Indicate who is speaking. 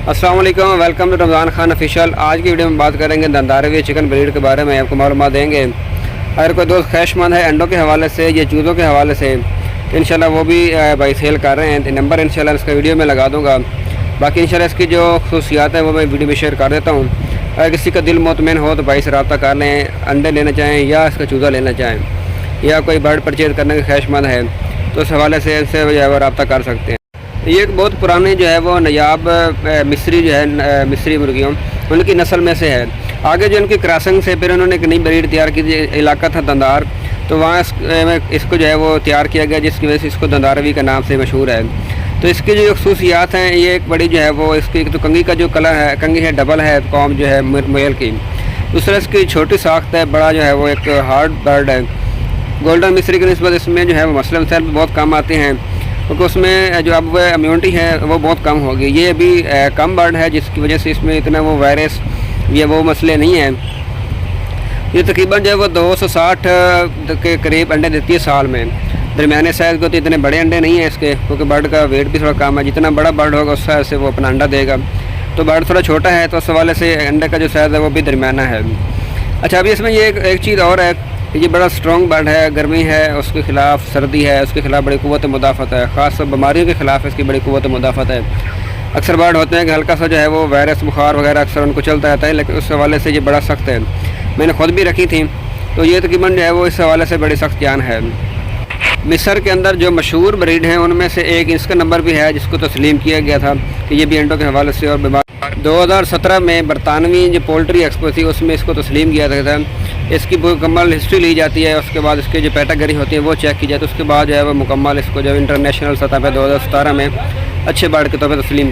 Speaker 1: السلام علیکم، welcome to Ramzan Khan official. آج کی ویڈیو میں بات کریں گے دندارے ہوئے چکن بریڈ کے بارے میں، آپ کو معلومات دیں گے۔ اگر کوئی دوست خواہش مند ہے انڈوں کے حوالے سے یا چوزوں کے حوالے سے تو انشاءاللہ وہ بھی بھائی سیل کر رہے ہیں، نمبر انشاءاللہ اس کا ویڈیو میں لگا دوں گا۔ باقی انشاءاللہ اس کی جو خصوصیات ہیں وہ میں ویڈیو میں شیئر کر دیتا ہوں۔ اگر کسی کا دل مطمئن ہو تو بھائی سے رابطہ کر لیں، انڈے لینا چاہیں یا اس کا چوزہ لینا چاہیں یا کوئی برڈ پرچیز کرنے کے خواہش مند ہے تو اس حوالے سے ان سے جو ہے وہ رابطہ کر سکتے ہیں۔ یہ ایک بہت پرانی جو ہے وہ نایاب مصری جو ہے مصری مرغیوں ان کی نسل میں سے ہے۔ آگے جو ان کی کراسنگ سے پھر انہوں نے ایک نئی بریڈ تیار کی، علاقہ تھا دندار، تو وہاں اس کو جو ہے وہ تیار کیا گیا، جس کی وجہ سے اس کو دنداروی کا نام سے مشہور ہے۔ تو اس کی جو خصوصیات ہیں، یہ ایک بڑی جو ہے وہ اس کی تو کنگھی کا جو کلر ہے، کنگھی ہے ڈبل ہے قوم جو ہے میل کی۔ دوسرا اس کی چھوٹی ساخت ہے، بڑا جو ہے وہ ایک ہارڈ برڈ ہے۔ گولڈن مصری کی نسبت اس میں جو ہے وہ مسئلہ مسائل بہت کم آتے ہیں، کیونکہ اس میں جو اب امیونٹی ہے وہ بہت کم ہوگی۔ یہ ابھی کم برڈ ہے جس کی وجہ سے اس میں اتنا وہ وائرس یا وہ مسئلے نہیں ہیں۔ یہ تقریباً جو ہے وہ 260 کے قریب انڈے دیتی ہے سال میں۔ درمیانے سائز کے ہوتے اتنے بڑے انڈے نہیں ہیں اس کے، کیونکہ برڈ کا ویٹ بھی تھوڑا کم ہے۔ جتنا بڑا برڈ ہوگا اس سائز سے وہ اپنا انڈا دے گا، تو برڈ تھوڑا چھوٹا ہے تو اس حوالے سے انڈے کا جو سائز ہے وہ بھی درمیانہ ہے۔ اچھا، ابھی اس میں یہ ایک چیز اور ہے، یہ بڑا سٹرونگ برڈ ہے، گرمی ہے اس کے خلاف، سردی ہے اس کے خلاف بڑی قوت مدافعت ہے، خاص بیماریوں کے خلاف اس کی بڑی قوت مدافعت ہے۔ اکثر برڈ ہوتے ہیں کہ ہلکا سا جو ہے وہ وائرس بخار وغیرہ اکثر ان کو چلتا رہتا ہے، لیکن اس حوالے سے یہ بڑا سخت ہے۔ میں نے خود بھی رکھی تھی، تو یہ تقریباً جو ہے وہ اس حوالے سے بڑی سخت جان ہے۔ مصر کے اندر جو مشہور بریڈ ہیں ان میں سے ایک اس کا نمبر بھی ہے جس کو تسلیم کیا گیا تھا کہ یہ بھی انڈوں کے حوالے سے اور بیمار۔ 2017 میں برطانوی جو پولٹری ایکسپو تھی اس میں اس کو تسلیم کیا گیا تھا۔ اس کی مکمل ہسٹری لی جاتی ہے، اس کے بعد اس کے جو کیٹیگری ہوتی ہے وہ چیک کی جاتی ہے، اس کے بعد جو ہے وہ مکمل اس کو جو انٹرنیشنل سطح پہ 2017 میں اچھے برڈ کے طور پہ تسلیم